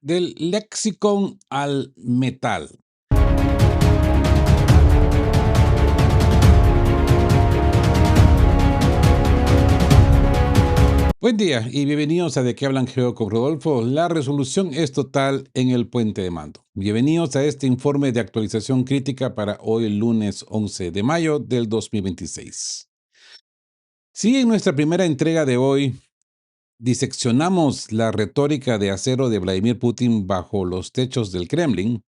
Del lexicon al metal. Buen día y bienvenidos a De qué hablan Geo con Rodolfo. La resolución es total en el puente de mando. Bienvenidos a este informe de actualización crítica para hoy, el lunes 11 de mayo del 2026. Si en nuestra primera entrega de hoy diseccionamos la retórica de acero de Vladimir Putin bajo los techos del Kremlin,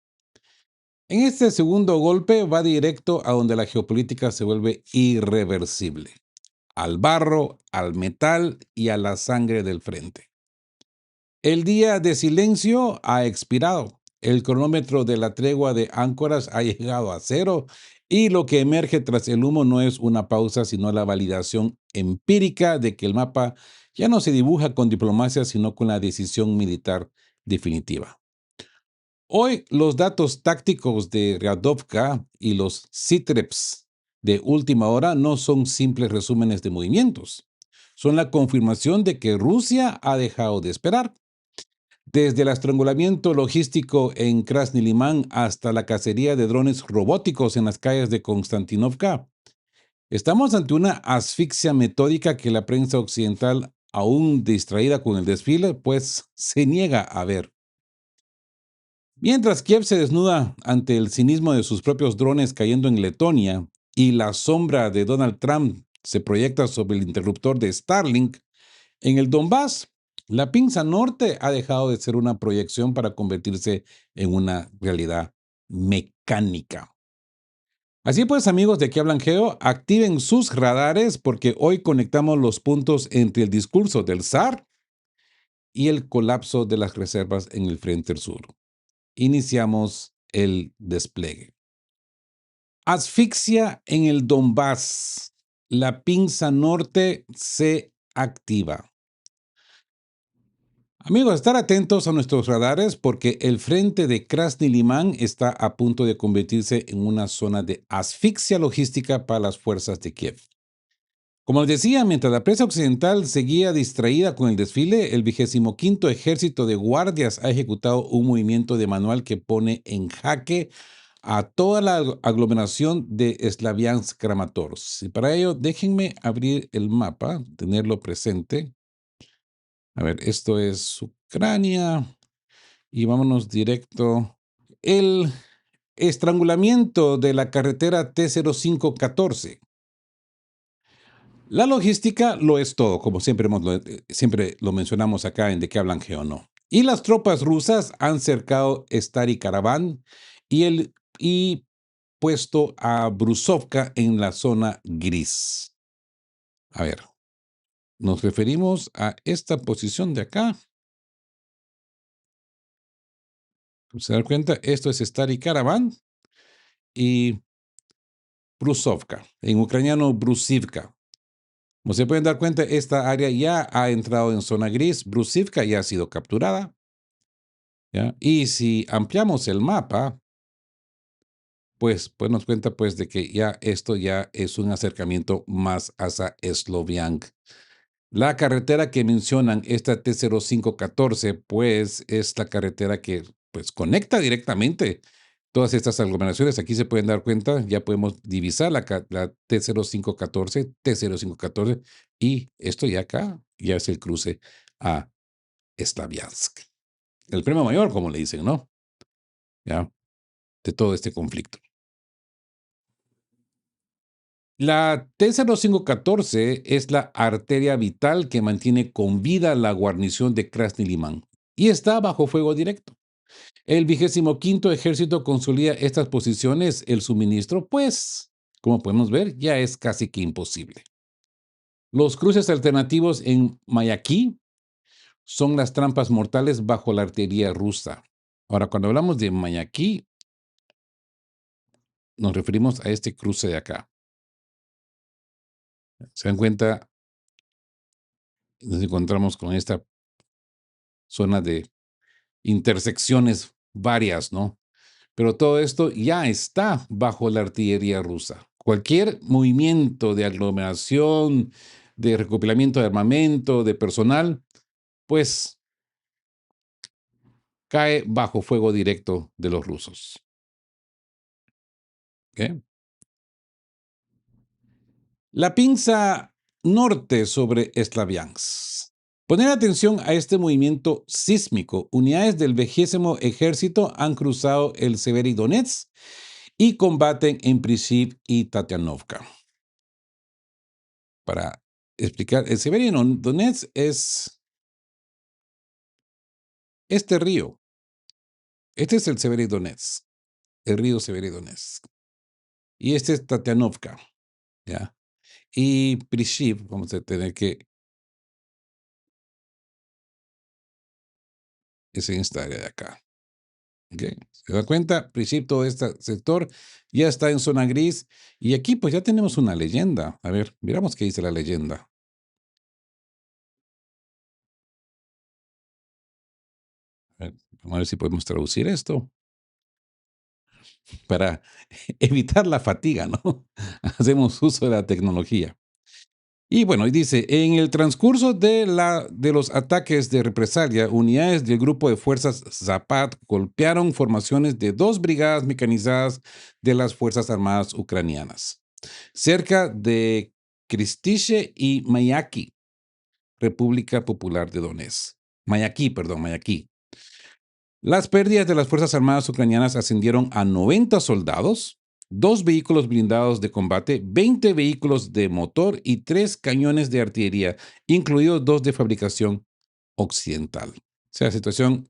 en este segundo golpe va directo a donde la geopolítica se vuelve irreversible: al barro, al metal y a la sangre del frente. El día de silencio ha expirado. El cronómetro de la tregua de áncoras ha llegado a cero y lo que emerge tras el humo no es una pausa, sino la validación empírica de que el mapa ya no se dibuja con diplomacia, sino con la decisión militar definitiva. Hoy los datos tácticos de Radovka y los SITREPS de última hora no son simples resúmenes de movimientos. Son la confirmación de que Rusia ha dejado de esperar. Desde el estrangulamiento logístico en Krasny Liman hasta la cacería de drones robóticos en las calles de Konstantinovka, estamos ante una asfixia metódica que la prensa occidental, aún distraída con el desfile, pues se niega a ver. Mientras Kiev se desnuda ante el cinismo de sus propios drones cayendo en Letonia y la sombra de Donald Trump se proyecta sobre el interruptor de Starlink, en el Donbass, la pinza norte ha dejado de ser una proyección para convertirse en una realidad mecánica. Así pues, amigos de que hablan Geo, activen sus radares porque hoy conectamos los puntos entre el discurso del zar y el colapso de las reservas en el frente sur. Iniciamos el despliegue. Asfixia en el Donbass. La pinza norte se activa. Amigos, estar atentos a nuestros radares porque el frente de Krasny Liman está a punto de convertirse en una zona de asfixia logística para las fuerzas de Kiev. Como les decía, mientras la prensa occidental seguía distraída con el desfile, el 25º Ejército de Guardias ha ejecutado un movimiento de manual que pone en jaque a toda la aglomeración de Slaviansk-Kramatorsk. Y para ello, déjenme abrir el mapa, tenerlo presente. A ver, esto es Ucrania y vámonos directo. El estrangulamiento de la carretera T0514. La logística lo es todo, como siempre lo mencionamos acá en De qué hablan Geo no. Y las tropas rusas han cercado Stary Karavan y puesto a Brusovka en la zona gris. A ver, nos referimos a esta posición de acá. ¿Se dan cuenta? Esto es Stary Karavan y Brusovka, en ucraniano Brusivka. Como se pueden dar cuenta, esta área ya ha entrado en zona gris. Brusivka ya ha sido capturada. ¿Ya? Y si ampliamos el mapa, pues nos cuenta pues de que ya esto ya es un acercamiento más hacia Sloviansk. La carretera que mencionan, esta T0514, pues es la carretera que pues conecta directamente todas estas aglomeraciones. Aquí se pueden dar cuenta, ya podemos divisar la T0514, T0514, y esto ya acá ya es el cruce a Slaviansk. El premio mayor, como le dicen, ¿no? Ya, de todo este conflicto. La T0514 es la arteria vital que mantiene con vida la guarnición de Krasny Liman y está bajo fuego directo. El 25º Ejército consolida estas posiciones. El suministro, pues, como podemos ver, ya es casi que imposible. Los cruces alternativos en Mayaki son las trampas mortales bajo la artillería rusa. Ahora, cuando hablamos de Mayaki, nos referimos a este cruce de acá. Se dan cuenta, nos encontramos con esta zona de intersecciones varias, ¿no? Pero todo esto ya está bajo la artillería rusa. Cualquier movimiento de aglomeración, de recopilamiento de armamento, de personal, pues cae bajo fuego directo de los rusos. ¿Ok? La pinza norte sobre Slaviansk. Poner atención a este movimiento sísmico. Unidades del 20 Ejército han cruzado el Severodonetsk y combaten en Prisiv y Tatianovka. Para explicar, el Severodonetsk es este río. Este es el Severodonetsk, el río Severodonetsk. Y este es Tatianovka, ¿ya? Y Prisiv, vamos a tener que, es en esta área de acá. ¿Ok? ¿Se da cuenta? Prisiv, todo este sector ya está en zona gris. Y aquí pues ya tenemos una leyenda. A ver, miramos qué dice la leyenda. Vamos a ver si podemos traducir esto para evitar la fatiga, ¿no? Hacemos uso de la tecnología. Y bueno, y dice, en el transcurso de los ataques de represalia, unidades del grupo de fuerzas Zapad golpearon formaciones de 2 brigadas mecanizadas de las Fuerzas Armadas ucranianas, cerca de Kristiche y Mayaki, República Popular de Donetsk. Mayaki. Las pérdidas de las Fuerzas Armadas ucranianas ascendieron a 90 soldados, 2 vehículos blindados de combate, 20 vehículos de motor y 3 cañones de artillería, incluidos 2 de fabricación occidental. O sea, la situación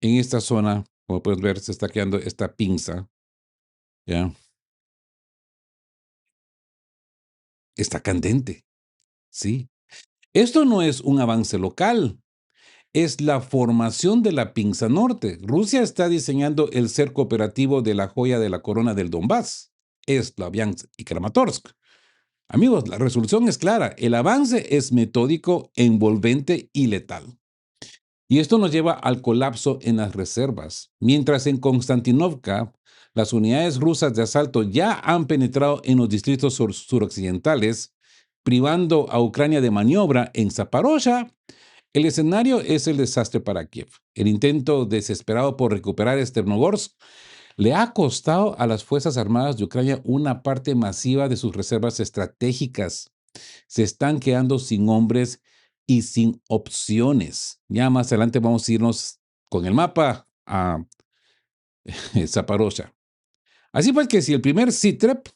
en esta zona, como puedes ver, se está creando esta pinza, ¿ya? Está candente, ¿sí? Esto no es un avance local, es la formación de la pinza norte. Rusia está diseñando el cerco operativo de la joya de la corona del Donbass, Slaviansk y Kramatorsk. Amigos, la resolución es clara. El avance es metódico, envolvente y letal. Y esto nos lleva al colapso en las reservas. Mientras en Konstantinovka, las unidades rusas de asalto ya han penetrado en los distritos suroccidentales, privando a Ucrania de maniobra en Zaporozhia. El escenario es el desastre para Kiev. El intento desesperado por recuperar Sternogorsk le ha costado a las Fuerzas Armadas de Ucrania una parte masiva de sus reservas estratégicas. Se están quedando sin hombres y sin opciones. Ya más adelante vamos a irnos con el mapa a Zaporozhia. Así pues que si el primer SITREP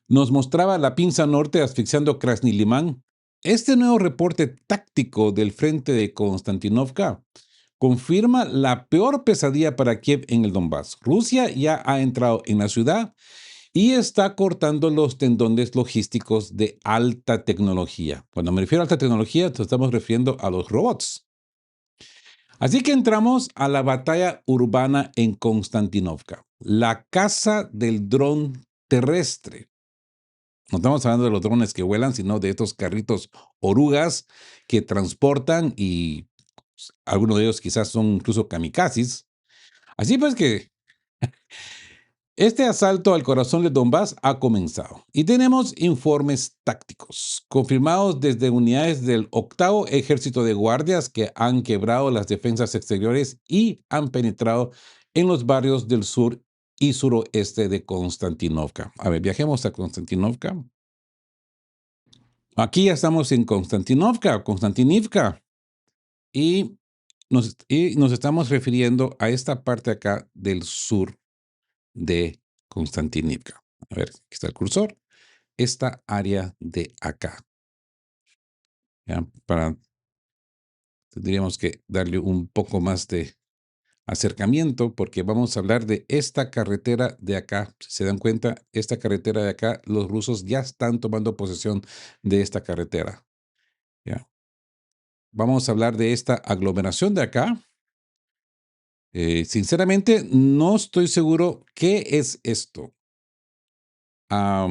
nos mostraba la pinza norte asfixiando Krasny Liman, este nuevo reporte táctico del frente de Konstantinovka confirma la peor pesadilla para Kiev en el Donbass. Rusia ya ha entrado en la ciudad y está cortando los tendones logísticos de alta tecnología. Cuando me refiero a alta tecnología, nos estamos refiriendo a los robots. Así que entramos a la batalla urbana en Konstantinovka, la casa del dron terrestre. No estamos hablando de los drones que vuelan, sino de estos carritos orugas que transportan y algunos de ellos quizás son incluso kamikazes. Así pues que este asalto al corazón de Donbass ha comenzado y tenemos informes tácticos confirmados desde unidades del 8º Ejército de Guardias que han quebrado las defensas exteriores y han penetrado en los barrios del sur y suroeste de Konstantinovka. A ver, viajemos a Konstantinovka. Aquí ya estamos en Konstantinivka, y nos estamos refiriendo a esta parte acá del sur de Konstantinivka. A ver, aquí está el cursor. Esta área de acá. ¿Ya? Tendríamos que darle un poco más de acercamiento porque vamos a hablar de esta carretera de acá. Si se dan cuenta, esta carretera de acá, los rusos ya están tomando posesión de esta carretera. ¿Ya? Vamos a hablar de esta aglomeración de acá. Sinceramente, no estoy seguro qué es esto. Ah,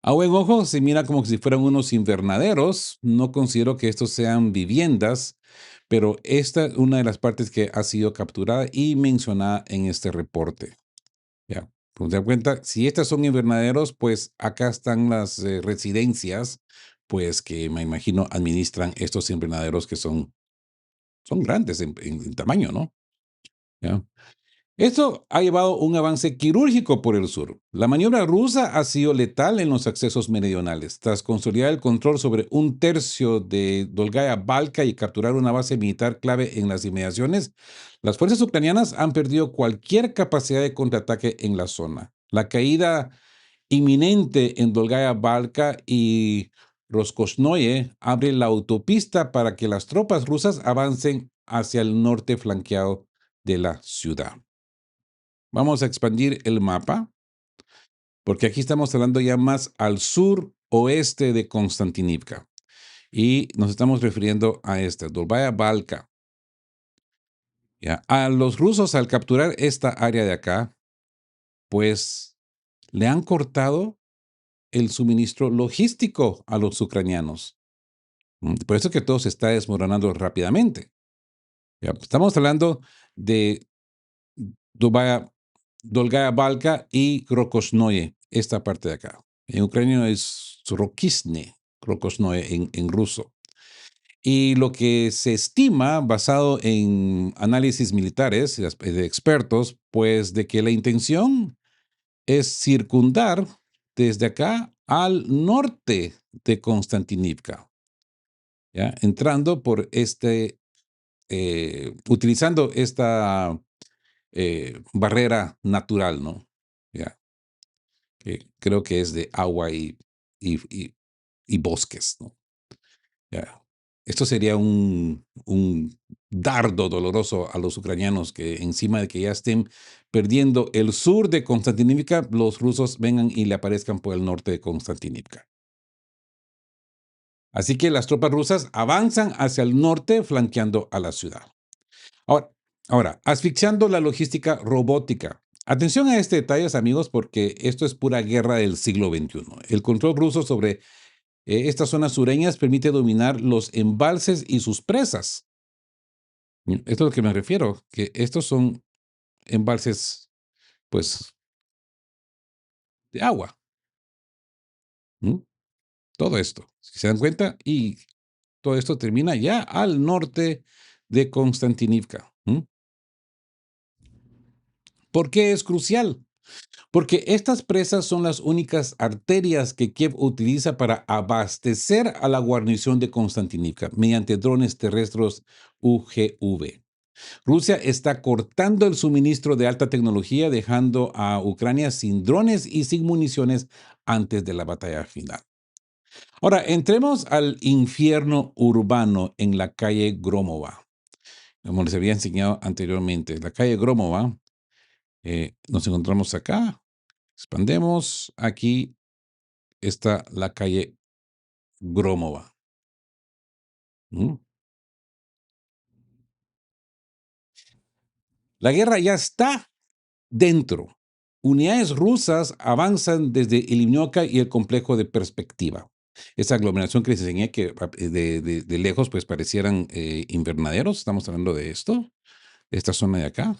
A buen ojo se mira como si fueran unos invernaderos. No considero que estos sean viviendas, pero esta es una de las partes que ha sido capturada y mencionada en este reporte. Ya, pues se dan cuenta, si estas son invernaderos, pues acá están las residencias, pues que me imagino administran estos invernaderos que son son grandes en tamaño, ¿no? ¿Ya? Esto ha llevado un avance quirúrgico por el sur. La maniobra rusa ha sido letal en los accesos meridionales. Tras consolidar el control sobre un tercio de Dolgaya Balka y capturar una base militar clave en las inmediaciones, las fuerzas ucranianas han perdido cualquier capacidad de contraataque en la zona. La caída inminente en Dolgaya Balka y Roskosnoye abre la autopista para que las tropas rusas avancen hacia el norte flanqueado de la ciudad. Vamos a expandir el mapa, porque aquí estamos hablando ya más al sur oeste de Konstantinivka. Y nos estamos refiriendo a esta, Dolbaya Balka. ¿Ya? A los rusos, al capturar esta área de acá, pues le han cortado el suministro logístico a los ucranianos. Por eso es que todo se está desmoronando rápidamente. ¿Ya? Estamos hablando de Dolbaya Dolgaya Balka y Krokosnoye, esta parte de acá. En ucraniano es Rokisne, Krokosnoye en ruso. Y lo que se estima, basado en análisis militares de expertos, pues de que la intención es circundar desde acá al norte de Konstantinivka, ¿ya? Entrando por utilizando esta barrera natural, ¿no? ¿Ya? Que creo que es de agua y, y- y bosques, ¿no? Ya. Esto sería un dardo doloroso a los ucranianos que encima de que ya estén perdiendo el sur de Konstantinivka, los rusos vengan y le aparezcan por el norte de Konstantinivka. Así que las tropas rusas avanzan hacia el norte flanqueando a la ciudad. Ahora, asfixiando la logística robótica. Atención a este detalle, amigos, porque esto es pura guerra del siglo XXI. El control ruso sobre estas zonas sureñas permite dominar los embalses y sus presas. Esto es a lo que me refiero, que estos son embalses, pues, de agua. ¿Mm? Todo esto, si se dan cuenta, y todo esto termina ya al norte de Konstantinivka. ¿Por qué es crucial? Porque estas presas son las únicas arterias que Kiev utiliza para abastecer a la guarnición de Konstantinivka mediante drones terrestres UGV. Rusia está cortando el suministro de alta tecnología, dejando a Ucrania sin drones y sin municiones antes de la batalla final. Ahora, entremos al infierno urbano en la calle Gromova. Como les había enseñado anteriormente, la calle Gromova, nos encontramos acá, expandemos, aquí está la calle Gromova. ¿Mm? La guerra ya está dentro. Unidades rusas avanzan desde Ilinivka y el complejo de Perspectiva. Esa aglomeración que les enseñé que de lejos pues parecieran invernaderos, estamos hablando de esto, esta zona de acá.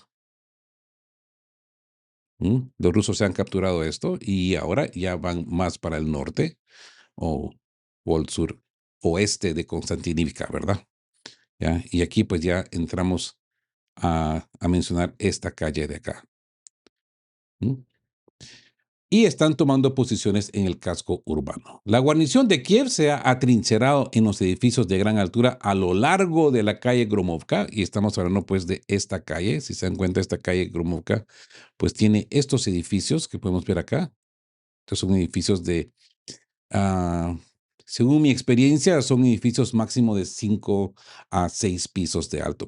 Los rusos se han capturado esto y ahora ya van más para el norte o, o el sur oeste de Konstantinivka, ¿verdad? ¿Ya? Y aquí pues ya entramos a mencionar esta calle de acá. ¿Mm? Y están tomando posiciones en el casco urbano. La guarnición de Kiev se ha atrincherado en los edificios de gran altura a lo largo de la calle Gromovka, y estamos hablando pues de esta calle. Si se dan cuenta, esta calle Gromovka pues tiene estos edificios que podemos ver acá. Estos son edificios de, ah, según mi experiencia, son edificios máximo de 5 a 6 pisos de alto.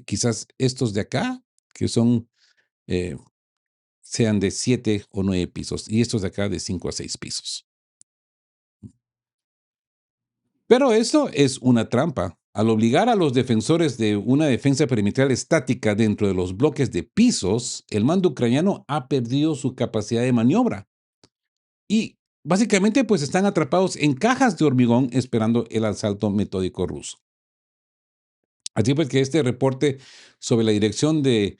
Quizás estos de acá, que son eh, sean de 7 o 9 pisos y estos de acá de 5 a 6 pisos. Pero esto es una trampa. Al obligar a los defensores de una defensa perimetral estática dentro de los bloques de pisos, el mando ucraniano ha perdido su capacidad de maniobra. Y básicamente pues están atrapados en cajas de hormigón esperando el asalto metódico ruso. Así pues que este reporte sobre la dirección de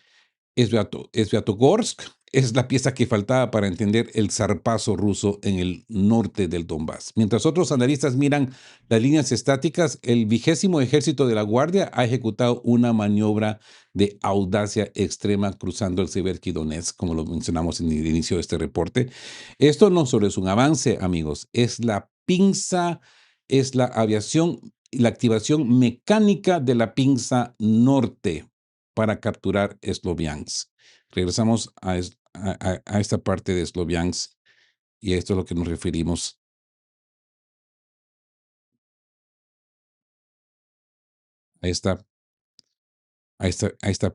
Sviatogorsk es la pieza que faltaba para entender el zarpazo ruso en el norte del Donbass. Mientras otros analistas miran las líneas estáticas, el 20º Ejército de la Guardia ha ejecutado una maniobra de audacia extrema cruzando el Seversky Donetsk, como lo mencionamos en el inicio de este reporte. Esto no solo es un avance, amigos, es la pinza, es la aviación y la activación mecánica de la pinza norte para capturar Sloviansk. Regresamos a esta parte de Sloviansk y a esto es lo que nos referimos a esta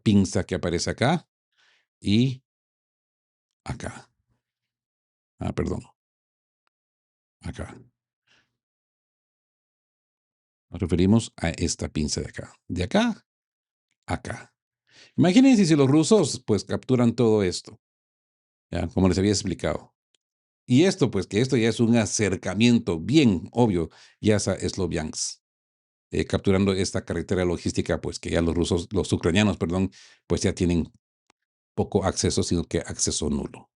pinza que aparece acá y acá. Perdón, acá. Nos referimos a esta pinza de acá. De acá, acá. Imagínense si los rusos pues capturan todo esto, ¿ya? Como les había explicado. Y esto, pues que esto ya es un acercamiento bien obvio, ya a Sloviansk, capturando esta carretera logística, pues que ya los ucranianos, perdón, pues ya tienen poco acceso, sino que acceso nulo.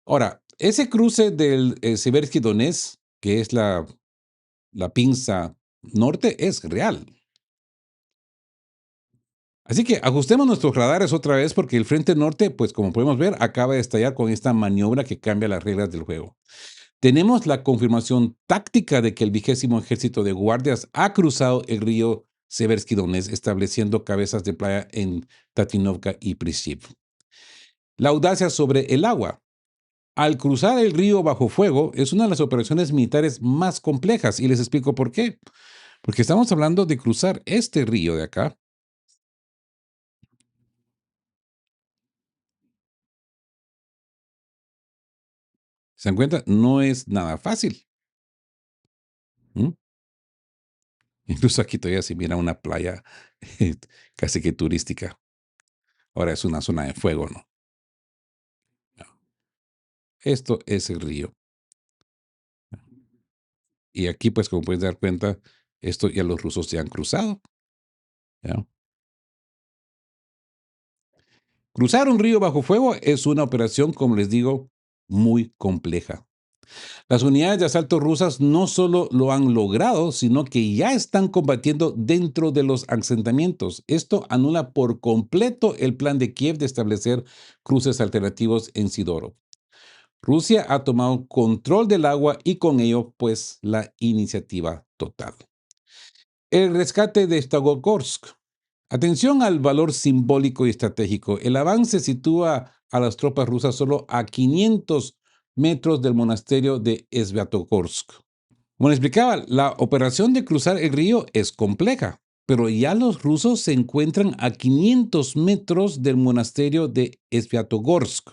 Ahora, ese cruce del Seversky Donetsk, que es la pinza norte, es real. Así que ajustemos nuestros radares otra vez porque el frente norte, pues como podemos ver, acaba de estallar con esta maniobra que cambia las reglas del juego. Tenemos la confirmación táctica de que el 20º Ejército de Guardias ha cruzado el río Seversky Donetsk, estableciendo cabezas de playa en Tatinovka y Prisiv. La audacia sobre el agua. Al cruzar el río bajo fuego es una de las operaciones militares más complejas y les explico por qué. Porque estamos hablando de cruzar este río de acá. ¿Se dan cuenta? No es nada fácil. ¿Mm? Incluso aquí todavía se mira una playa casi que turística. Ahora es una zona de fuego, ¿no? No. Esto es el río. Y aquí, pues, como puedes dar cuenta, esto ya los rusos se han cruzado. ¿Ya? Cruzar un río bajo fuego es una operación, como les digo, muy compleja. Las unidades de asalto rusas no solo lo han logrado, sino que ya están combatiendo dentro de los asentamientos. Esto anula por completo el plan de Kiev de establecer cruces alternativos en Sidoro. Rusia ha tomado control del agua y con ello, pues, la iniciativa total. El rescate de Stavropolsk. Atención al valor simbólico y estratégico. El avance sitúa a las tropas rusas solo a 500 metros del monasterio de Sviatogorsk. Como les explicaba, la operación de cruzar el río es compleja, pero ya los rusos se encuentran a 500 metros del monasterio de Sviatogorsk.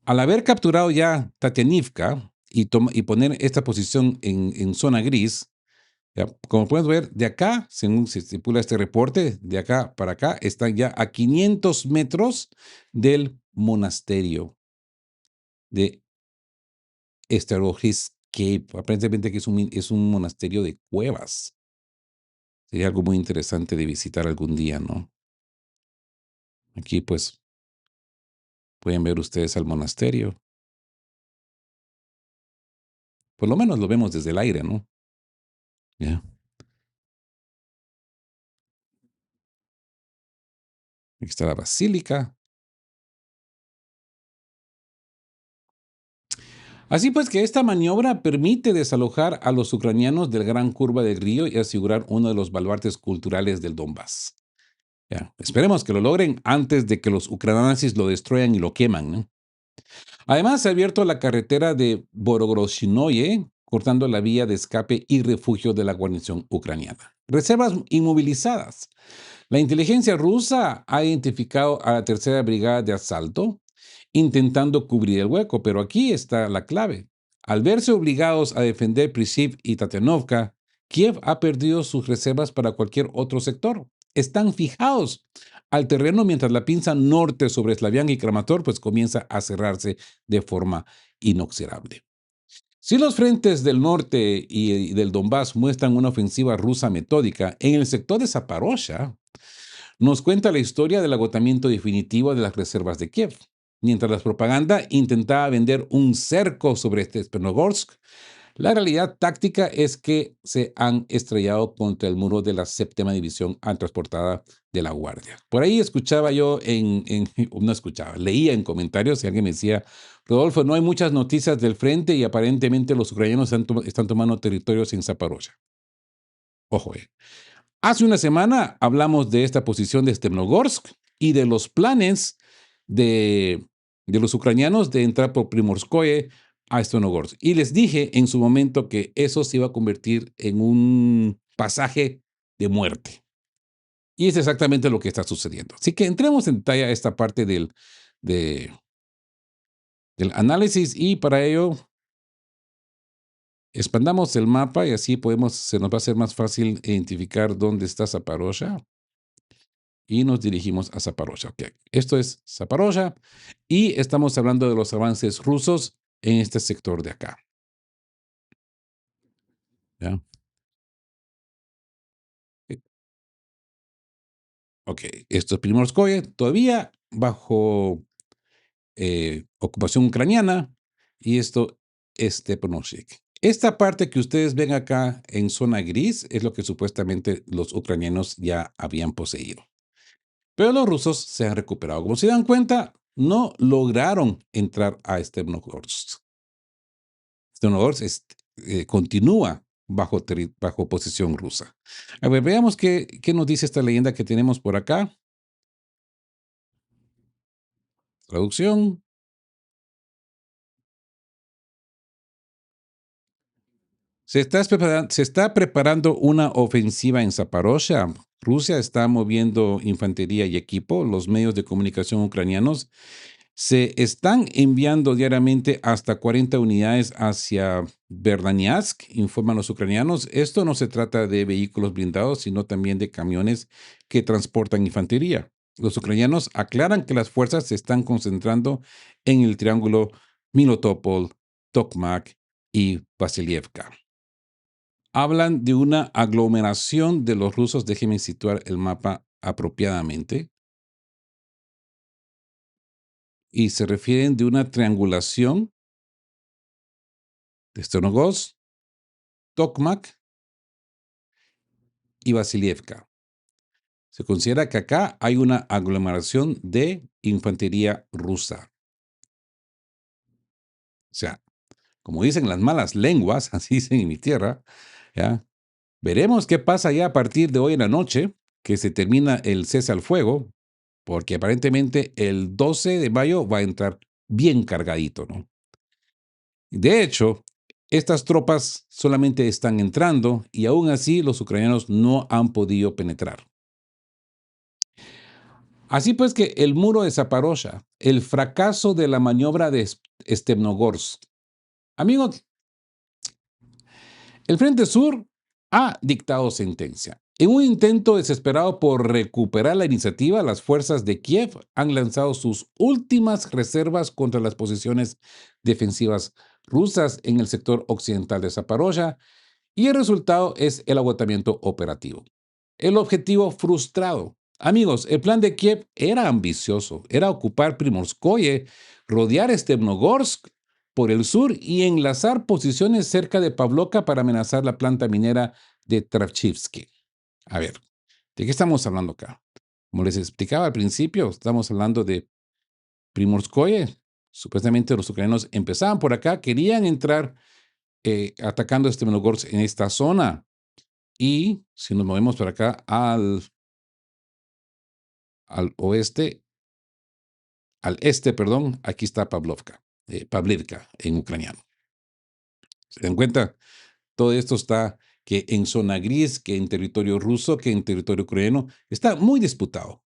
Al haber capturado ya Tatianivka y poner esta posición en zona gris, ya, como puedes ver, de acá, según se estipula este reporte, de acá para acá, están ya a 500 metros del monasterio de Starogis Cave. Aparentemente que es un monasterio de cuevas. Sería algo muy interesante de visitar algún día, ¿no? Aquí, pues, pueden ver ustedes al monasterio. Por lo menos lo vemos desde el aire, ¿no? Ya. Aquí está la basílica. Así pues que esta maniobra permite desalojar a los ucranianos del gran curva del río y asegurar uno de los baluartes culturales del Donbass. Ya, esperemos que lo logren antes de que los ucranazis lo destruyan y lo queman, ¿no? Además, se ha abierto la carretera de Borogoshinoye, cortando la vía de escape y refugio de la guarnición ucraniana. Reservas inmovilizadas. La inteligencia rusa ha identificado a la tercera brigada de asalto, intentando cubrir el hueco, pero aquí está la clave. Al verse obligados a defender Prisiv y Tatanovka, Kiev ha perdido sus reservas para cualquier otro sector. Están fijados al terreno mientras la pinza norte sobre Slaviansk y Kramatorsk pues comienza a cerrarse de forma inoxidable. Si los frentes del norte y del Donbass muestran una ofensiva rusa metódica, en el sector de Zaporozhia nos cuenta la historia del agotamiento definitivo de las reservas de Kiev. Mientras la propaganda intentaba vender un cerco sobre este Stepnogorsk, la realidad táctica es que se han estrellado contra el muro de la séptima división transportada de la Guardia. Por ahí escuchaba yo no escuchaba, leía en comentarios y alguien me decía, Rodolfo, no hay muchas noticias del frente y aparentemente los ucranianos están tomando territorios en Zaporozhye. Ojo, hace una semana hablamos de esta posición de Stepnogorsk y de los planes de, de los ucranianos de entrar por Primorskoye a Stepnogorsk. Y les dije en su momento que eso se iba a convertir en un pasaje de muerte. Y es exactamente lo que está sucediendo. Así que entremos en detalle a esta parte de- del análisis y para ello expandamos el mapa y así se nos va a hacer más fácil identificar dónde está Zaporozhye y nos dirigimos a Zaporozhye. Okay. Esto es Zaporozhye y estamos hablando de los avances rusos en este sector de acá. ¿Ya? Eh, Ok, esto es Primorskoye, todavía bajo ocupación ucraniana y esto es Stepanovsk. Esta parte que ustedes ven acá en zona gris es lo que supuestamente los ucranianos ya habían poseído. Pero los rusos se han recuperado. Como se dan cuenta, no lograron entrar a Stepnogorsk. Stepnogorsk continúa bajo posesión rusa. A ver, veamos qué nos dice esta leyenda que tenemos por acá. Traducción. Se está preparando una ofensiva en Zaporozhye. Rusia está moviendo infantería y equipo. Los medios de comunicación ucranianos se están enviando diariamente hasta 40 unidades hacia Verdansk, informan los ucranianos. Esto no se trata de vehículos blindados, sino también de camiones que transportan infantería. Los ucranianos aclaran que las fuerzas se están concentrando en el triángulo Milotopol, Tokmak y Vasilievka. Hablan de una aglomeración de los rusos. Déjenme situar el mapa apropiadamente. Y se refieren de una triangulación de Stepnogorsk, Tokmak y Vasilievka. Se considera que acá hay una aglomeración de infantería rusa. O sea, como dicen las malas lenguas, así dicen en mi tierra, ¿ya? Veremos qué pasa ya a partir de hoy en la noche, que se termina el cese al fuego, porque aparentemente el 12 de mayo va a entrar bien cargadito, ¿no? De hecho, estas tropas solamente están entrando y aún así los ucranianos no han podido penetrar. Así pues que el muro de Zaporozhye, el fracaso de la maniobra de Stepnogorsk. Amigos, el Frente Sur ha dictado sentencia. En un intento desesperado por recuperar la iniciativa, las fuerzas de Kiev han lanzado sus últimas reservas contra las posiciones defensivas rusas en el sector occidental de Zaporozhye y el resultado es el agotamiento operativo. El objetivo frustrado. Amigos, el plan de Kiev era ambicioso, era ocupar Primorskoye, rodear Stepnogorsk por el sur y enlazar posiciones cerca de Pavlovka para amenazar la planta minera de Travchivsky. A ver, ¿de qué estamos hablando acá? Como les explicaba al principio, estamos hablando de Primorskoye. Supuestamente los ucranianos empezaban por acá, querían entrar atacando Stepnogorsk en esta zona. Y si nos movemos por acá al oeste, al este, perdón, aquí está Pavlivka en ucraniano. ¿Se dan cuenta? Todo esto está que en zona gris, que en territorio ruso, que en territorio ucraniano, está muy disputado.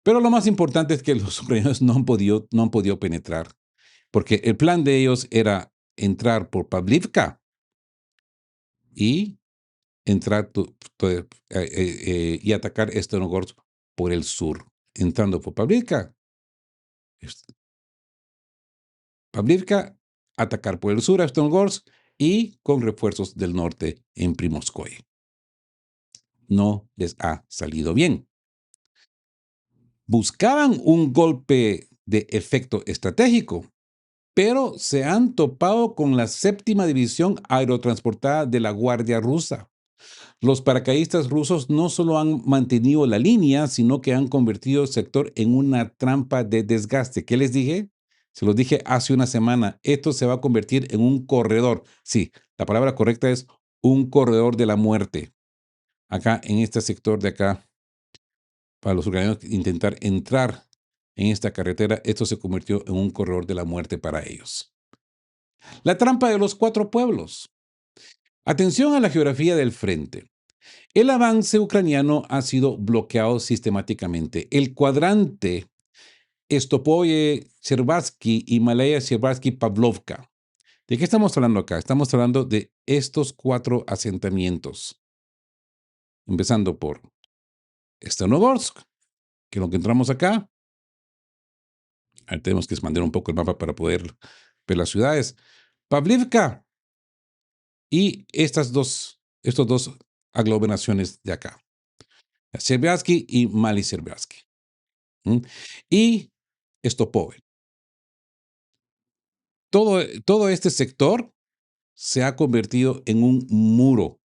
Pero lo más importante es que los ucranianos no han podido penetrar, porque el plan de ellos era entrar por Pavlivka y entrar y atacar Stepnogorsk por el sur, entrando por Pavlivka, atacar por el sur a Stepnogorsk y con refuerzos del norte en Primorskoye. No les ha salido bien. Buscaban un golpe de efecto estratégico, pero se han topado con la séptima división aerotransportada de la Guardia Rusa. Los paracaidistas rusos no solo han mantenido la línea, sino que han convertido el sector en una trampa de desgaste. ¿Qué les dije? Se los dije hace una semana. Esto se va a convertir en un corredor. Sí, la palabra correcta es un corredor de la muerte. Acá, en este sector de acá, para los ucranianos intentar entrar en esta carretera, esto se convirtió en un corredor de la muerte para ellos. La trampa de los cuatro pueblos. Atención a la geografía del frente. El avance ucraniano ha sido bloqueado sistemáticamente. El cuadrante Stopoye-Cherbatsky y Malaya-Cherbatsky-Pavlovka. ¿De qué estamos hablando acá? Estamos hablando de estos cuatro asentamientos. Empezando por Sternogorsk, que es lo que entramos acá. Ahí tenemos que expandir un poco el mapa para poder ver las ciudades. Pavlivka y estos dos aglomeraciones de acá. Cherbatsky y Mali-Cherbatsky. Y Stopove. Todo este sector se ha convertido en un muro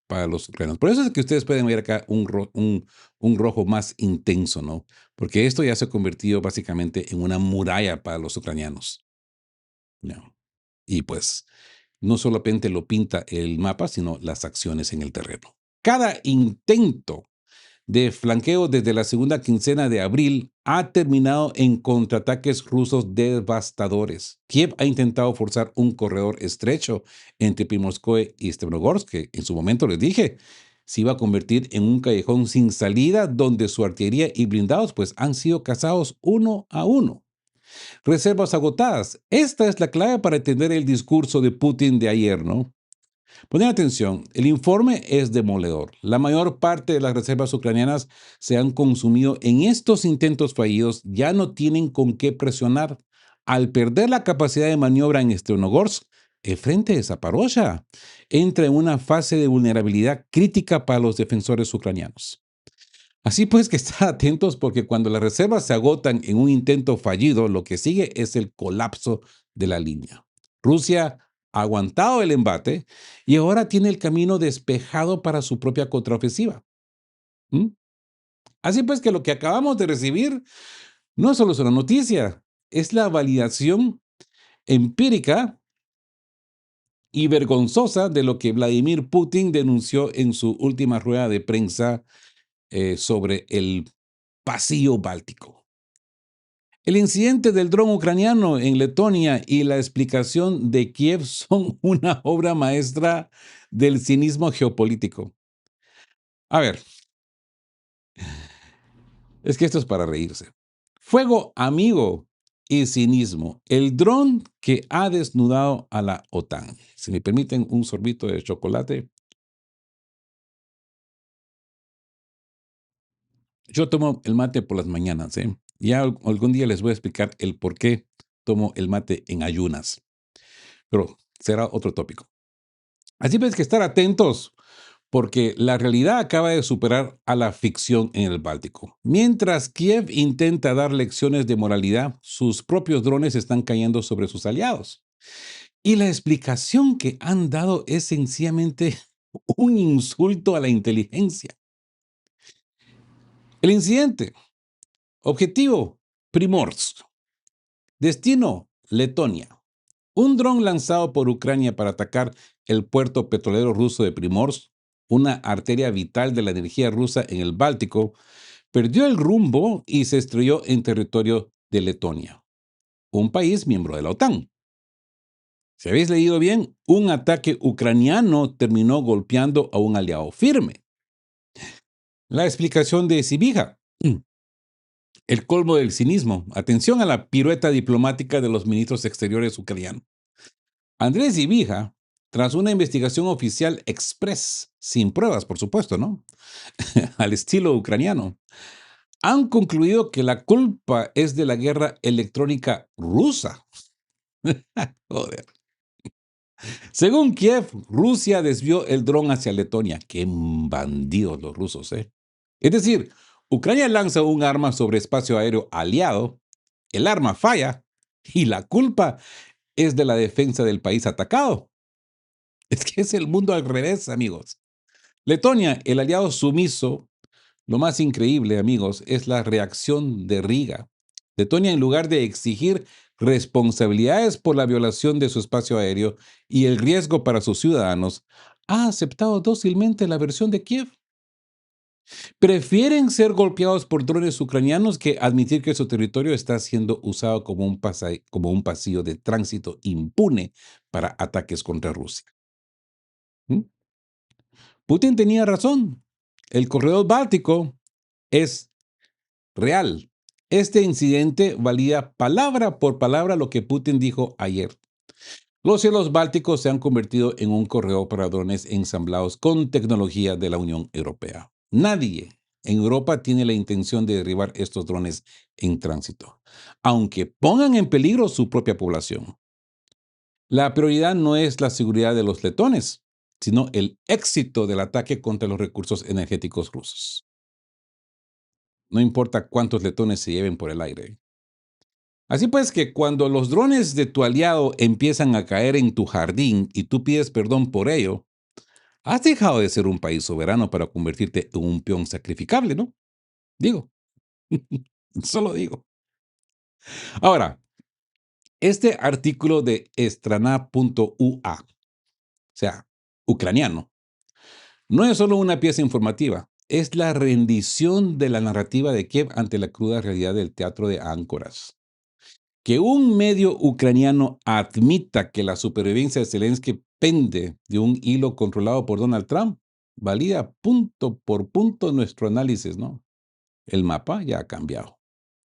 para los ucranianos. Por eso es que ustedes pueden ver acá un rojo más intenso, ¿no? Porque esto ya se ha convertido básicamente en una muralla para los ucranianos. ¿No? Y pues no solamente lo pinta el mapa, sino las acciones en el terreno. Cada intento de flanqueo desde la segunda quincena de abril ha terminado en contraataques rusos devastadores. Kiev ha intentado forzar un corredor estrecho entre Primorskoye y Stepnogorsk, que en su momento les dije, se iba a convertir en un callejón sin salida donde su artillería y blindados pues han sido cazados uno a uno. Reservas agotadas. Esta es la clave para entender el discurso de Putin de ayer, ¿no? Ponen atención, el informe es demoledor. La mayor parte de las reservas ucranianas se han consumido en estos intentos fallidos, ya no tienen con qué presionar. Al perder la capacidad de maniobra en Sternogorsk, el frente de Zaporozhia entra en una fase de vulnerabilidad crítica para los defensores ucranianos. Así pues que estar atentos porque cuando las reservas se agotan en un intento fallido, lo que sigue es el colapso de la línea. Rusia ha aguantado el embate y ahora tiene el camino despejado para su propia contraofensiva. ¿Mm? Así pues que lo que acabamos de recibir no solo es una noticia, es la validación empírica y vergonzosa de lo que Vladimir Putin denunció en su última rueda de prensa sobre el pasillo báltico. El incidente del dron ucraniano en Letonia y la explicación de Kiev son una obra maestra del cinismo geopolítico. A ver, es que esto es para reírse. Fuego amigo y cinismo. El dron que ha desnudado a la OTAN. Si me permiten un sorbito de chocolate. Yo tomo el mate por las mañanas, ¿eh? Ya algún día les voy a explicar el por qué tomo el mate en ayunas. Pero será otro tópico. Así ves que estar atentos, porque la realidad acaba de superar a la ficción en el Báltico. Mientras Kiev intenta dar lecciones de moralidad, sus propios drones están cayendo sobre sus aliados. Y la explicación que han dado es sencillamente un insulto a la inteligencia. El incidente. Objetivo, Primorsk. Destino, Letonia. Un dron lanzado por Ucrania para atacar el puerto petrolero ruso de Primorsk, una arteria vital de la energía rusa en el Báltico, perdió el rumbo y se estrelló en territorio de Letonia, un país miembro de la OTAN. Si habéis leído bien, un ataque ucraniano terminó golpeando a un aliado firme. La explicación de Sibija. El colmo del cinismo. Atención a la pirueta diplomática de los ministros exteriores ucranianos. Andrés Sibija, tras una investigación oficial express, sin pruebas, por supuesto, ¿no? Al estilo ucraniano, han concluido que la culpa es de la guerra electrónica rusa. Joder. Según Kiev, Rusia desvió el dron hacia Letonia. Qué bandidos los rusos, ¿eh? Es decir, Ucrania lanza un arma sobre espacio aéreo aliado, el arma falla y la culpa es de la defensa del país atacado. Es que es el mundo al revés, amigos. Letonia, el aliado sumiso. Lo más increíble, amigos, es la reacción de Riga. Letonia, en lugar de exigir responsabilidades por la violación de su espacio aéreo y el riesgo para sus ciudadanos, ha aceptado dócilmente la versión de Kiev. Prefieren ser golpeados por drones ucranianos que admitir que su territorio está siendo usado como como un pasillo de tránsito impune para ataques contra Rusia. ¿Mm? Putin tenía razón. El corredor báltico es real. Este incidente valía palabra por palabra lo que Putin dijo ayer. Los cielos bálticos se han convertido en un corredor para drones ensamblados con tecnología de la Unión Europea. Nadie en Europa tiene la intención de derribar estos drones en tránsito, aunque pongan en peligro su propia población. La prioridad no es la seguridad de los letones, sino el éxito del ataque contra los recursos energéticos rusos. No importa cuántos letones se lleven por el aire. Así pues que cuando los drones de tu aliado empiezan a caer en tu jardín y tú pides perdón por ello, has dejado de ser un país soberano para convertirte en un peón sacrificable, ¿no? Digo, solo digo. Ahora, este artículo de estrana.ua, o sea, ucraniano, no es solo una pieza informativa, es la rendición de la narrativa de Kiev ante la cruda realidad del teatro de áncoras. Que un medio ucraniano admita que la supervivencia de Zelensky pende de un hilo controlado por Donald Trump, valida punto por punto nuestro análisis, ¿no? El mapa ya ha cambiado,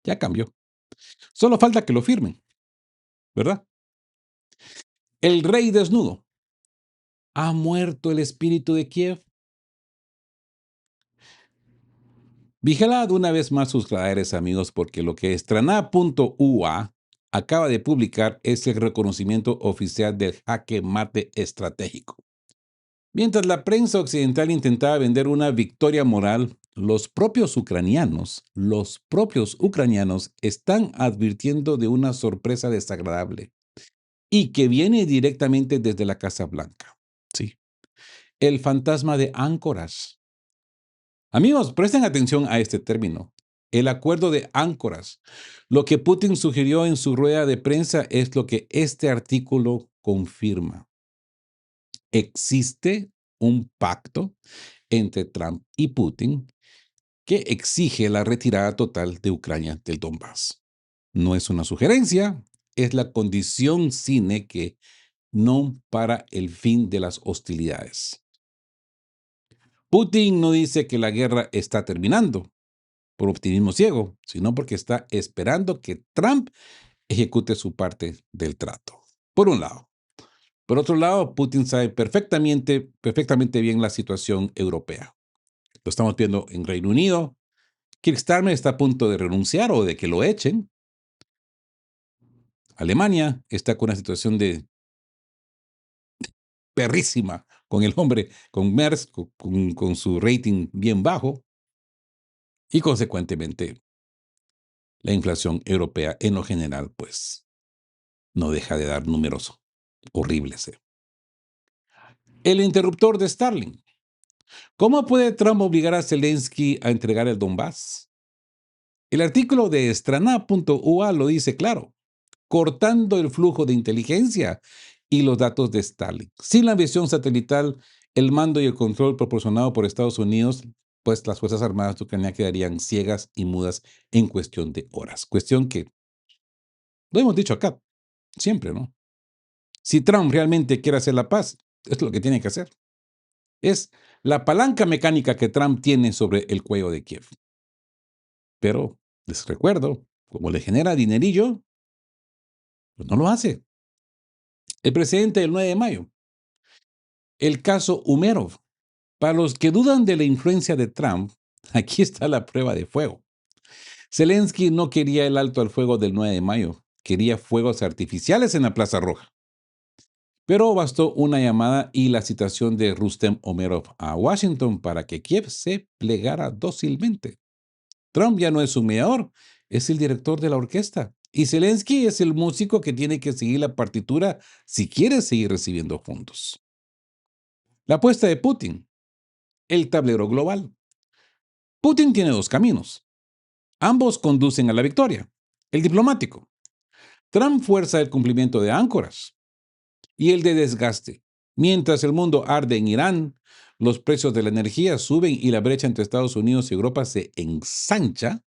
ya cambió. Solo falta que lo firmen, ¿verdad? El rey desnudo. ¿Ha muerto el espíritu de Kiev? Vigilad una vez más sus radares, amigos, porque lo que estrana.ua acaba de publicar es el reconocimiento oficial del jaque mate estratégico. Mientras la prensa occidental intentaba vender una victoria moral, los propios ucranianos están advirtiendo de una sorpresa desagradable y que viene directamente desde la Casa Blanca. Sí, el fantasma de áncoras. Amigos, presten atención a este término. El acuerdo de áncoras. Lo que Putin sugirió en su rueda de prensa es lo que este artículo confirma. Existe un pacto entre Trump y Putin que exige la retirada total de Ucrania del Donbass. No es una sugerencia, es la condición sine que non para el fin de las hostilidades. Putin no dice que la guerra está terminando por optimismo ciego, sino porque está esperando que Trump ejecute su parte del trato. Por un lado. Por otro lado, Putin sabe perfectamente bien la situación europea. Lo estamos viendo en Reino Unido. Keir Starmer está a punto de renunciar o de que lo echen. Alemania está con una situación de perrísima con el hombre, con Merz, con su rating bien bajo. Y consecuentemente, la inflación europea en lo general, pues, no deja de dar números horribles. El interruptor de Starlink. ¿Cómo puede Trump obligar a Zelensky a entregar el Donbass? El artículo de estrana.ua lo dice claro, cortando el flujo de inteligencia y los datos de Starlink. Sin la visión satelital, el mando y el control proporcionado por Estados Unidos, pues las Fuerzas Armadas de Ucrania quedarían ciegas y mudas en cuestión de horas. Cuestión que lo hemos dicho acá, siempre, ¿no? Si Trump realmente quiere hacer la paz, es lo que tiene que hacer. Es la palanca mecánica que Trump tiene sobre el cuello de Kiev. Pero les recuerdo, como le genera dinerillo, pues no lo hace. El presidente del 9 de mayo, el caso Umerov. Para los que dudan de la influencia de Trump, aquí está la prueba de fuego. Zelensky no quería el alto al fuego del 9 de mayo, quería fuegos artificiales en la Plaza Roja. Pero bastó una llamada y la citación de Rustem Umerov a Washington para que Kiev se plegara dócilmente. Trump ya no es un mediador, es el director de la orquesta. Y Zelensky es el músico que tiene que seguir la partitura si quiere seguir recibiendo fondos. La apuesta de Putin, el tablero global. Putin tiene dos caminos. Ambos conducen a la victoria. El diplomático. Trump fuerza el cumplimiento de áncoras y el de desgaste. Mientras el mundo arde en Irán, los precios de la energía suben y la brecha entre Estados Unidos y Europa se ensancha,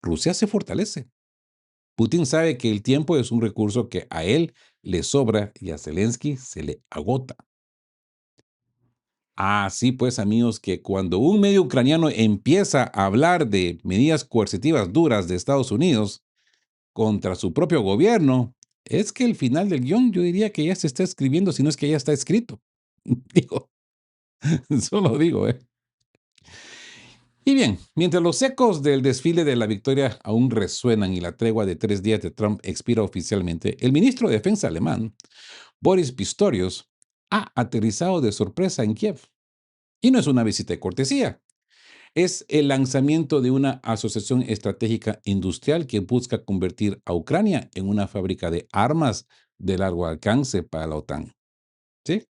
Rusia se fortalece. Putin sabe que el tiempo es un recurso que a él le sobra y a Zelensky se le agota. Así pues, amigos, que cuando un medio ucraniano empieza a hablar de medidas coercitivas duras de Estados Unidos contra su propio gobierno, es que el final del guión yo diría que ya se está escribiendo, si no es que ya está escrito. Digo, solo digo, ¿eh? Y bien, mientras los ecos del desfile de la victoria aún resuenan y la tregua de 3 días de Trump expira oficialmente, el ministro de Defensa alemán, Boris Pistorius, ha aterrizado de sorpresa en Kiev. Y no es una visita de cortesía, es el lanzamiento de una asociación estratégica industrial que busca convertir a Ucrania en una fábrica de armas de largo alcance para la OTAN. ¿Sí?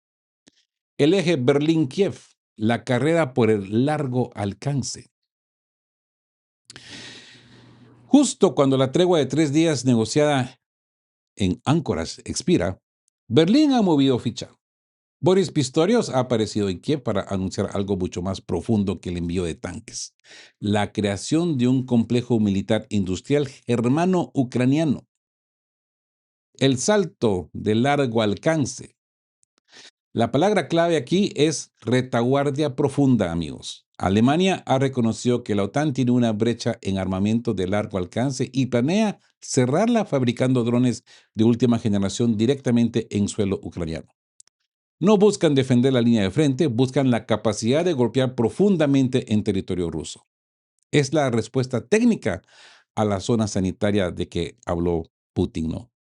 El eje Berlín-Kiev, la carrera por el largo alcance. Justo cuando la tregua de 3 días negociada en Áncoras expira, Berlín ha movido ficha. Boris Pistorius ha aparecido en Kiev para anunciar algo mucho más profundo que el envío de tanques: la creación de un complejo militar industrial germano-ucraniano. El salto de largo alcance. La palabra clave aquí es retaguardia profunda, amigos. Alemania ha reconocido que la OTAN tiene una brecha en armamento de largo alcance y planea cerrarla fabricando drones de última generación directamente en suelo ucraniano. No buscan defender la línea de frente, buscan la capacidad de golpear profundamente en territorio ruso. Es la respuesta técnica a la zona sanitaria de que habló Putin, ¿no?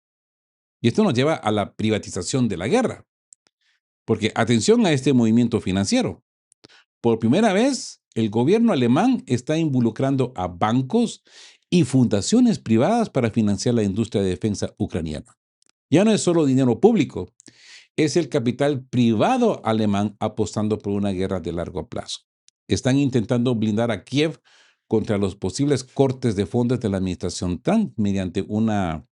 Y esto nos lleva a la privatización de la guerra. Porque atención a este movimiento financiero. Por primera vez, el gobierno alemán está involucrando a bancos y fundaciones privadas para financiar la industria de defensa ucraniana. Ya no es solo dinero público, es el capital privado alemán apostando por una guerra de largo plazo. Están intentando blindar a Kiev contra los posibles cortes de fondos de la administración Trump mediante una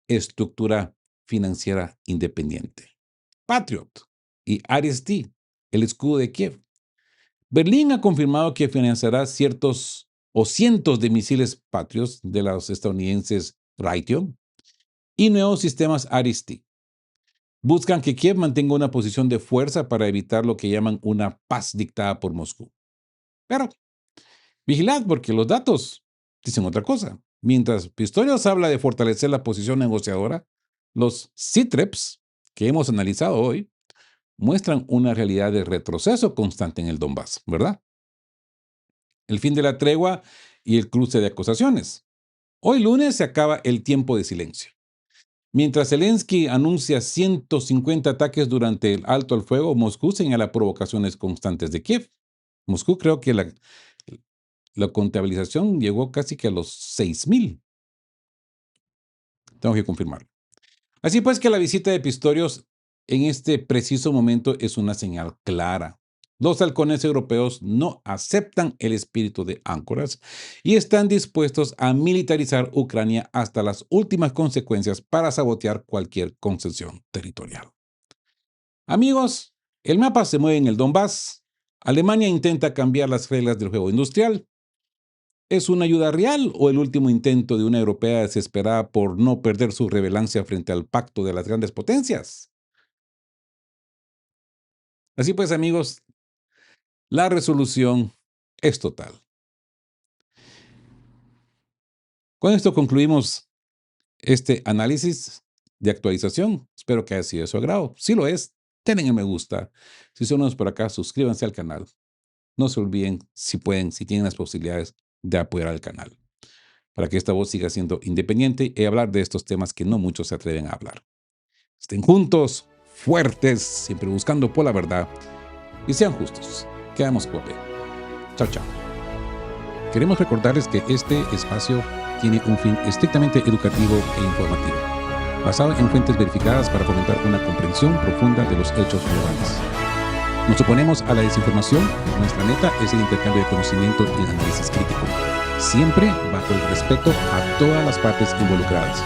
estructura financiera independiente. Patriot y Ares-T, el escudo de Kiev. Berlín ha confirmado que financiará ciertos o cientos de misiles Patriot de los estadounidenses Raytheon y nuevos sistemas Ares-T. Buscan que Kiev mantenga una posición de fuerza para evitar lo que llaman una paz dictada por Moscú. Pero vigilad porque los datos dicen otra cosa. Mientras Pistorius habla de fortalecer la posición negociadora, los CITREPs que hemos analizado hoy muestran una realidad de retroceso constante en el Donbass, ¿verdad? El fin de la tregua y el cruce de acusaciones. Hoy lunes se acaba el tiempo de silencio. Mientras Zelensky anuncia 150 ataques durante el alto al fuego, Moscú señala provocaciones constantes de Kiev. Moscú creo que la contabilización llegó casi que a los 6,000. Tengo que confirmarlo. Así pues que la visita de Pistorius en este preciso momento es una señal clara. Los halcones europeos no aceptan el espíritu de Áncoras y están dispuestos a militarizar Ucrania hasta las últimas consecuencias para sabotear cualquier concesión territorial. Amigos, el mapa se mueve en el Donbass. Alemania intenta cambiar las reglas del juego industrial. ¿Es una ayuda real o el último intento de una europea desesperada por no perder su relevancia frente al pacto de las grandes potencias? Así pues, amigos, la resolución es total. Con esto concluimos este análisis de actualización. Espero que haya sido de su agrado. Si lo es, denle el me gusta. Si son nuevos por acá, suscríbanse al canal. No se olviden, si pueden, si tienen las posibilidades, de apoyar al canal, para que esta voz siga siendo independiente y hablar de estos temas que no muchos se atreven a hablar. Estén juntos, fuertes, siempre buscando por la verdad y sean justos. Quedamos por ver. Chao, chao. Queremos recordarles que este espacio tiene un fin estrictamente educativo e informativo, basado en fuentes verificadas para fomentar una comprensión profunda de los hechos relevantes. Nos oponemos a la desinformación. Nuestra meta es el intercambio de conocimiento y el análisis crítico, siempre bajo el respeto a todas las partes involucradas.